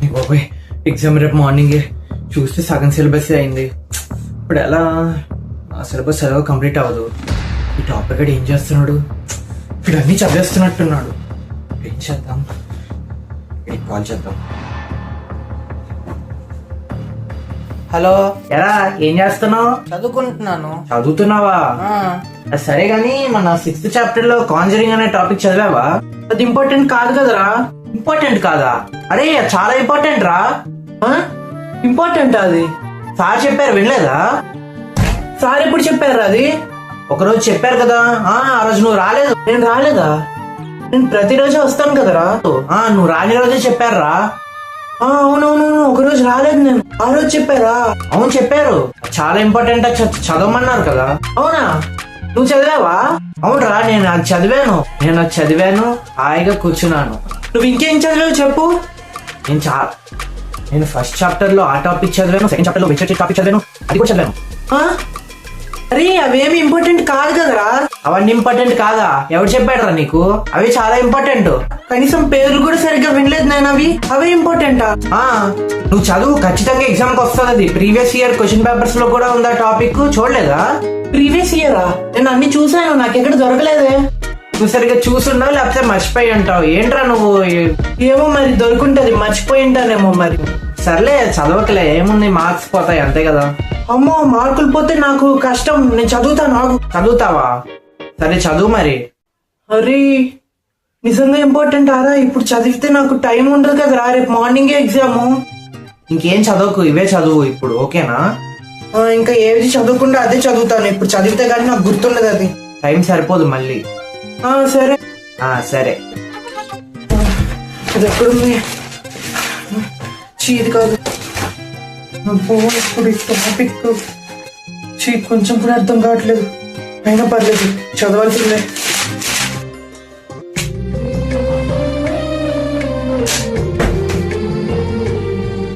బాబాయ్ ఎగ్జామ్ రేపు మార్నింగే చూస్తే సగం సిలబస్ అయింది. ఇప్పుడు ఎలా ఆ సిలబస్ ఎలా కంప్లీట్ అవ్వదు. ఈ టాపిక్ ఏం చేస్తున్నాడు, ఇప్పుడు అన్నీ చదివేస్తున్నట్టున్నాడు. ఏం చేద్దాం, కాల్ చేద్దాం. హలో, ఎరా ఏం చేస్తున్నావు? చదువుకుంటున్నాను. చదువుతున్నావా? సరే గాని మన 6th చాప్టర్ లో కాంజరింగ్ అనే టాపిక్ చదివావా? అది ఇంపార్టెంట్ కాదు కదరా. ఇంపార్టెంట్ కాదా? అరే చాలా ఇంపార్టెంట్ రా. ఇంపార్టెంట్ అది. సార్ చెప్పారు వినలేదా? సార్ ఎప్పుడు చెప్పారు అది? ఒకరోజు చెప్పారు కదా. ఆ రోజు నువ్వు రాలేదు. నేను రాలేదా? నేను ప్రతిరోజు వస్తాను కదరా. నువ్వు రాని రోజే చెప్పారా? అవునవును, ఒకరోజు రాలేదు నేను. ఆ రోజు చెప్పారా? అవును చెప్పారు. చాలా ఇంపార్టెంట్ చదవమన్నారు కదా. అవునా, నువ్వు చదివావా? అవునరా, నేను అది చదివాను. హాయిగా కూర్చున్నాను. నువ్వు ఇంకేం చదివావు చెప్పు. నేను ఫస్ట్ చాప్టర్ లో ఆ టాపిక్ చదివాను, సెకండ్ చాప్టర్ లో వెబ్సైట్ టాపిక్ చదివాను, అది కూడా చదివాను. అరే అవేమి ఇంపార్టెంట్ కాదు కదరా. అవన్నీ ఇంపార్టెంట్ కాదా? ఎవరు చెప్పాడరా నీకు? అవి చాలా ఇంపార్టెంట్. కనీసం పేర్లు కూడా సరిగ్గా వినలేదు నేను. అవే ఇంపార్టెంటా? నువ్వు చదువు, ఖచ్చితంగా ఎగ్జామ్ కి వస్తుంది అది. ప్రీవియస్ ఇయర్ క్వశ్చన్ పేపర్స్ లో కూడా ఉందా టాపిక్, చూడలేదా? ప్రీవియస్ ఇయరా? నేను అన్ని చూసాను, నాకెక్కడ దొరకలేదే. నువ్వు సరిగ్గా చూసుండవు, లేకపోతే మర్చిపోయి ఉంటావు. ఏంట్రా నువ్వు? ఏమో మరి, దొరుకుంటది, మర్చిపోయి ఉంటానేమో మరి. సర్లే చదవకలే, ఏముంది, మార్క్స్ పోతాయి అంతే కదా. అమ్మో, మార్కులు పోతే నాకు కష్టం. నేను చదువుతాను. చదువుతావా? సరే చదువు మరి. అరే నిజంగా ఇంపార్టెంట్ ఆరా. ఇప్పుడు చదివితే నాకు టైం ఉండదు కదరా, రేపు మార్నింగే ఎగ్జాము. ఇంకేం చదవకు, ఇవే చదువు ఇప్పుడు, ఓకేనా? ఇంకా ఏది చదవకుండా అదే చదువుతాను. ఇప్పుడు చదివితే కానీ నాకు గుర్తుండదు, అది టైం సరిపోదు మళ్ళీ. సరే సరే. ఇది ఎక్కడుంది? ఇది కాదు. ఇప్పుడు టాపిక్ కొంచెం కూడా అర్థం కావట్లేదు. అయినా పర్లేదు, చదవాల్సిందే.